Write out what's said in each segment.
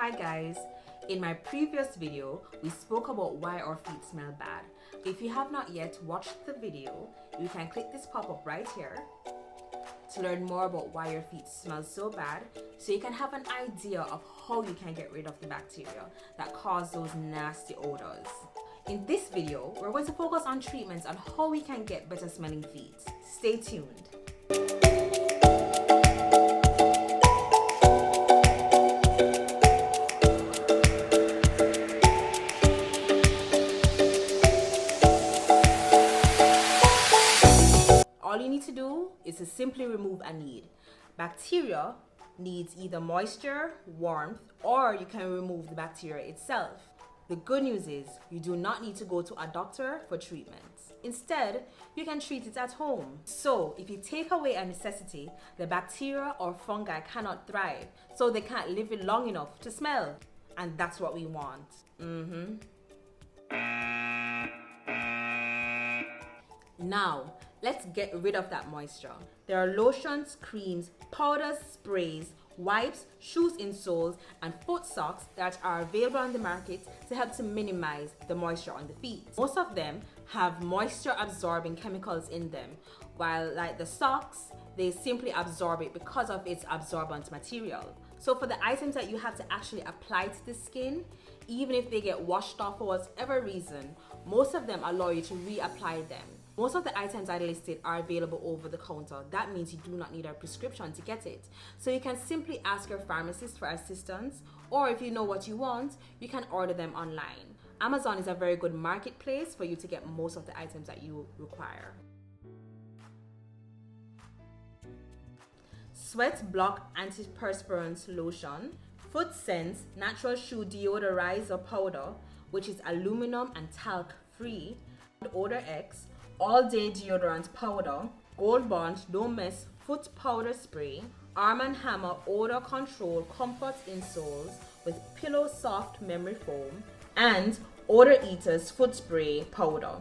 Hi guys, in my previous video we spoke about why our feet smell bad. If you have not yet watched the video, you can click this pop-up right here to learn more about why your feet smell so bad, so you can have an idea of how you can get rid of the bacteria that cause those nasty odors. In this video, we're going to focus on treatments on how we can get better smelling feet. Stay tuned. All you need to do is to simply remove a need. Bacteria needs either moisture, warmth, or you can remove the bacteria itself. The good news is you do not need to go to a doctor for treatment. Instead, you can treat it at home. So if you take away a necessity, the bacteria or fungi cannot thrive, so they can't live it long enough to smell. And that's what we want. Now, let's get rid of that moisture. There are lotions, creams, powders, sprays, wipes, shoes insoles, and foot socks that are available on the market to help to minimize the moisture on the feet. Most of them have moisture absorbing chemicals in them, while like the socks, they simply absorb it because of its absorbent material. So for the items that you have to actually apply to the skin, even if they get washed off for whatever reason, most of them allow you to reapply them. Most of the items I listed are available over the counter. That means you do not need a prescription to get it. So you can simply ask your pharmacist for assistance, or if you know what you want, you can order them online. Amazon is a very good marketplace for you to get most of the items that you require. Sweat Block Antiperspirant Lotion, Foot Sense Natural Shoe Deodorizer Powder, which is aluminum and talc free, Odor X All Day Deodorant Powder, Gold Bond Don't Mess Foot Powder Spray, Arm & Hammer Odor Control Comfort Insoles with Pillow Soft Memory Foam, and Odor Eaters Foot Spray Powder.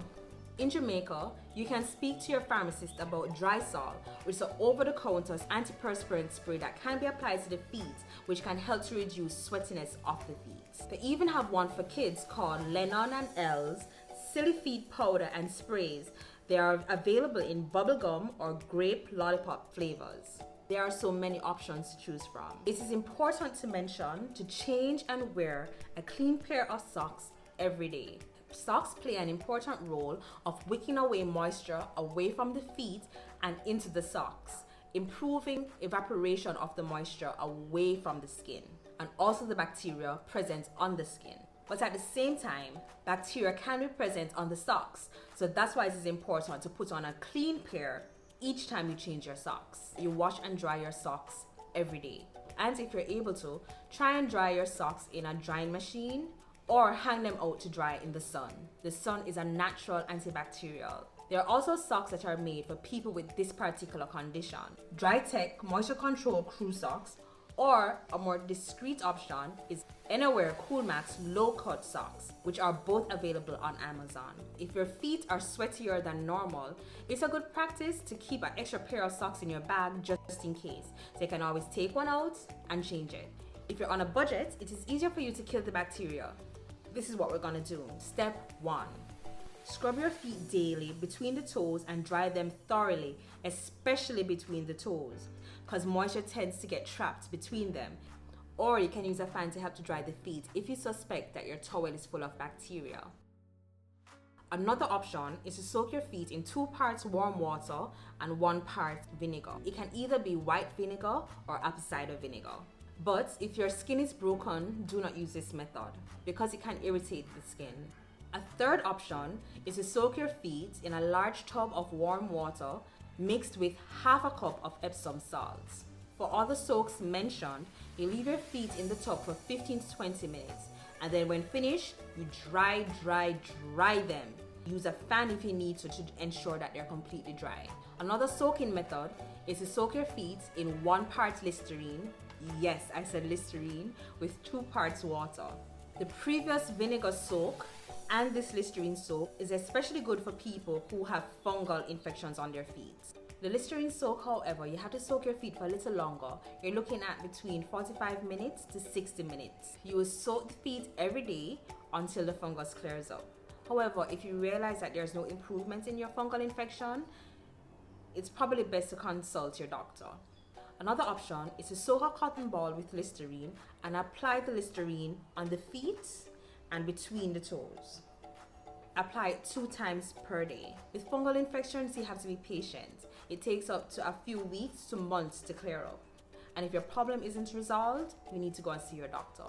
In Jamaica, you can speak to your pharmacist about Drysol, which is an over-the-counter antiperspirant spray that can be applied to the feet, which can help to reduce sweatiness of the feet. They even have one for kids called Lennon and L's Silly Feet Powder and Sprays. They are available in bubblegum or grape lollipop flavors. There are so many options to choose from. It is important to mention to change and wear a clean pair of socks every day. Socks play an important role of wicking away moisture away from the feet and into the socks, improving evaporation of the moisture away from the skin and also the bacteria present on the skin. But at the same time, bacteria can be present on the socks, so that's why it is important to put on a clean pair each time you change your socks. You wash and dry your socks every day. And if you're able to, try and dry your socks in a drying machine or hang them out to dry in the sun. The sun is a natural antibacterial. There are also socks that are made for people with this particular condition. Dry Tech Moisture Control Crew Socks, or a more discreet option is Anywhere Cool Max Low Cut Socks, which are both available on Amazon. If your feet are sweatier than normal, it's a good practice to keep an extra pair of socks in your bag just in case. So you can always take one out and change it. If you're on a budget, it is easier for you to kill the bacteria. This is what we're gonna do. Step 1. Scrub your feet daily between the toes and dry them thoroughly, especially between the toes, because moisture tends to get trapped between them. Or you can use a fan to help to dry the feet if you suspect that your towel is full of bacteria. Another option is to soak your feet in 2 parts warm water and 1 part vinegar. It can either be white vinegar or apple cider vinegar. But if your skin is broken, do not use this method because it can irritate the skin. A third option is to soak your feet in a large tub of warm water mixed with half a cup of Epsom salts. For all the soaks mentioned, you leave your feet in the tub for 15 to 20 minutes, and then when finished, you dry them. Use a fan if you need to ensure that they're completely dry. Another soaking method is to soak your feet in 1 part Listerine, yes, I said Listerine, with 2 parts water. The previous vinegar soak and this Listerine soap is especially good for people who have fungal infections on their feet. The Listerine soak, however, you have to soak your feet for a little longer. You're looking at between 45 minutes to 60 minutes. You will soak the feet every day until the fungus clears up. However, if you realize that there's no improvement in your fungal infection, it's probably best to consult your doctor. Another option is to soak a cotton ball with Listerine and apply the Listerine on the feet and between the toes. Apply it 2 times per day. With fungal infections, you have to be patient. It takes up to a few weeks to months to clear up. And if your problem isn't resolved, you need to go and see your doctor.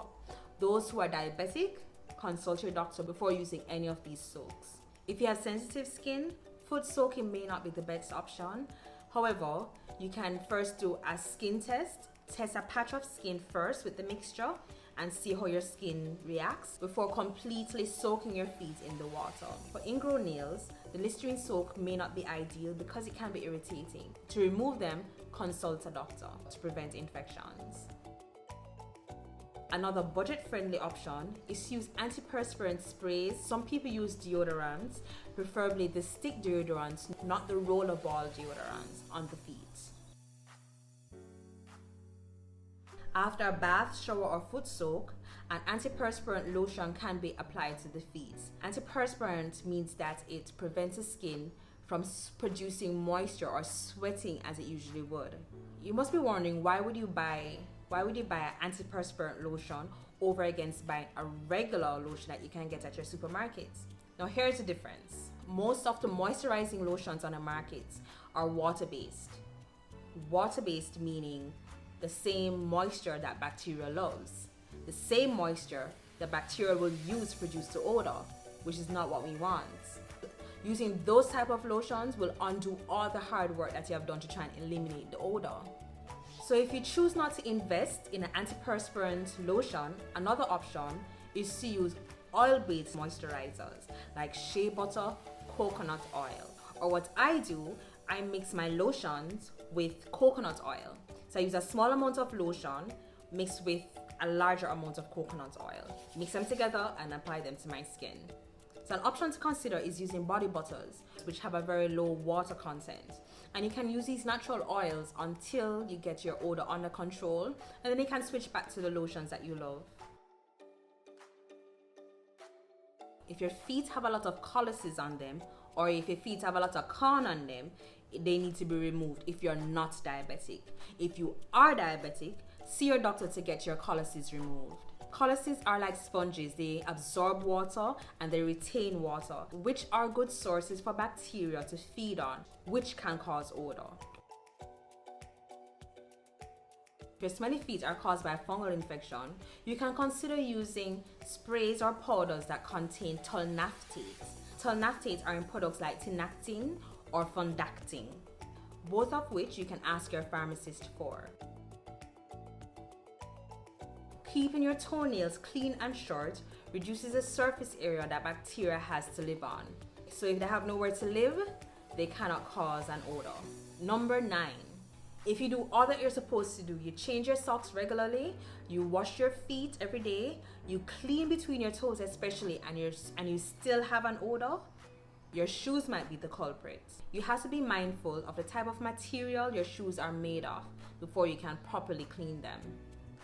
Those who are diabetic, consult your doctor before using any of these soaks. If you have sensitive skin, foot soaking may not be the best option. However, you can first do a skin test. Test a patch of skin first with the mixture and see how your skin reacts before completely soaking your feet in the water. For ingrown nails, the Listerine soak may not be ideal because it can be irritating. To remove them, consult a doctor to prevent infections. Another budget-friendly option is to use antiperspirant sprays. Some people use deodorants, preferably the stick deodorants, not the rollerball deodorants, on the feet. After a bath, shower, or foot soak, an antiperspirant lotion can be applied to the feet. Antiperspirant means that it prevents the skin from producing moisture or sweating as it usually would. You must be wondering, why would you buy an antiperspirant lotion over against buying a regular lotion that you can get at your supermarkets? Now here's the difference. Most of the moisturizing lotions on the market are water-based. Water-based meaning the same moisture that bacteria loves. The same moisture that bacteria will use to produce the odor, which is not what we want. Using those type of lotions will undo all the hard work that you have done to try and eliminate the odor. So if you choose not to invest in an antiperspirant lotion, another option is to use oil-based moisturizers like shea butter, coconut oil. Or what I do, I mix my lotions with coconut oil. So I use a small amount of lotion mixed with a larger amount of coconut oil. Mix them together and apply them to my skin. So an option to consider is using body butters, which have a very low water content. And you can use these natural oils until you get your odor under control, and then you can switch back to the lotions that you love. If your feet have a lot of calluses on them, or if your feet have a lot of corn on them, they need to be removed if you're not diabetic. If you are diabetic, see your doctor to get your calluses removed. Calluses are like sponges. They absorb water and they retain water, which are good sources for bacteria to feed on, which can cause odor. If your smelly feet are caused by a fungal infection, you can consider using sprays or powders that contain tolnaftates. Tolnaftates are in products like tinactin or fundactin, both of which you can ask your pharmacist for. Keeping your toenails clean and short reduces the surface area that bacteria has to live on. So if they have nowhere to live, they cannot cause an odor. Number 9. If you do all that you're supposed to do, you change your socks regularly, you wash your feet every day, you clean between your toes especially, and you still have an odor, your shoes might be the culprit. You have to be mindful of the type of material your shoes are made of before you can properly clean them.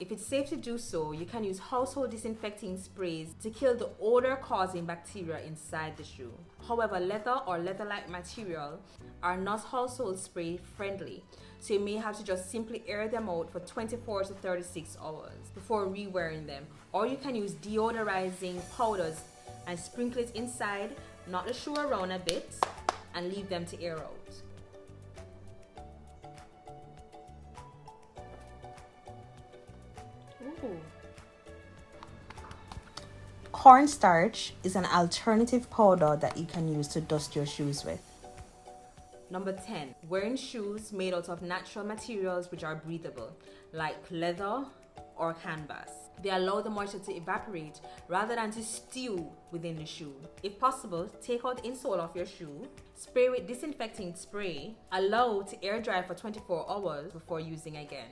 If it's safe to do so, you can use household disinfecting sprays to kill the odor-causing bacteria inside the shoe. However, leather or leather-like material are not household spray friendly, so you may have to just simply air them out for 24 to 36 hours before re-wearing them. Or you can use deodorizing powders and sprinkle it inside, knot the shoe around a bit, and leave them to air out. Ooh. Cornstarch is an alternative powder that you can use to dust your shoes with. Number 10, wearing shoes made out of natural materials which are breathable, like leather or canvas. They allow the moisture to evaporate rather than to stew within the shoe. If possible, take out the insole of your shoe, spray with disinfecting spray, allow to air dry for 24 hours before using again.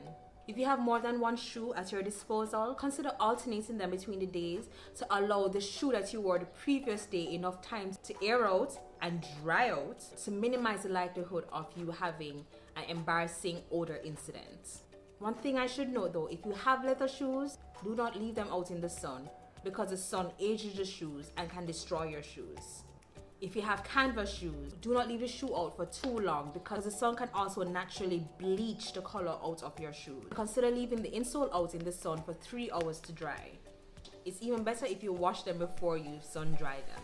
If you have more than one shoe at your disposal, consider alternating them between the days to allow the shoe that you wore the previous day enough time to air out and dry out to minimize the likelihood of you having an embarrassing odor incident. One thing I should note though, if you have leather shoes, do not leave them out in the sun because the sun ages the shoes and can destroy your shoes. If you have canvas shoes, do not leave the shoe out for too long because the sun can also naturally bleach the color out of your shoes. Consider leaving the insole out in the sun for 3 hours to dry. It's even better if you wash them before you sun dry them.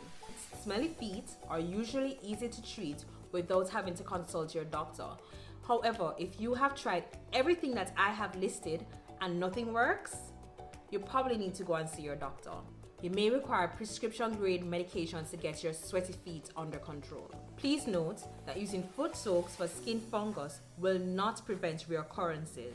Smelly feet are usually easy to treat without having to consult your doctor. However, if you have tried everything that I have listed and nothing works, you probably need to go and see your doctor. You may require prescription grade medications to get your sweaty feet under control. Please note that using foot soaks for skin fungus will not prevent reoccurrences.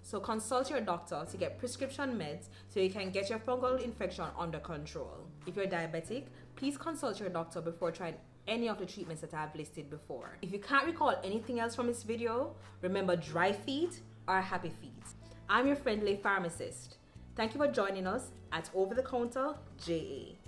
So consult your doctor to get prescription meds so you can get your fungal infection under control. If you're diabetic, please consult your doctor before trying any of the treatments that I've listed before. If you can't recall anything else from this video, remember dry feet are happy feet. I'm your friendly pharmacist. Thank you for joining us at Over the Counter JA.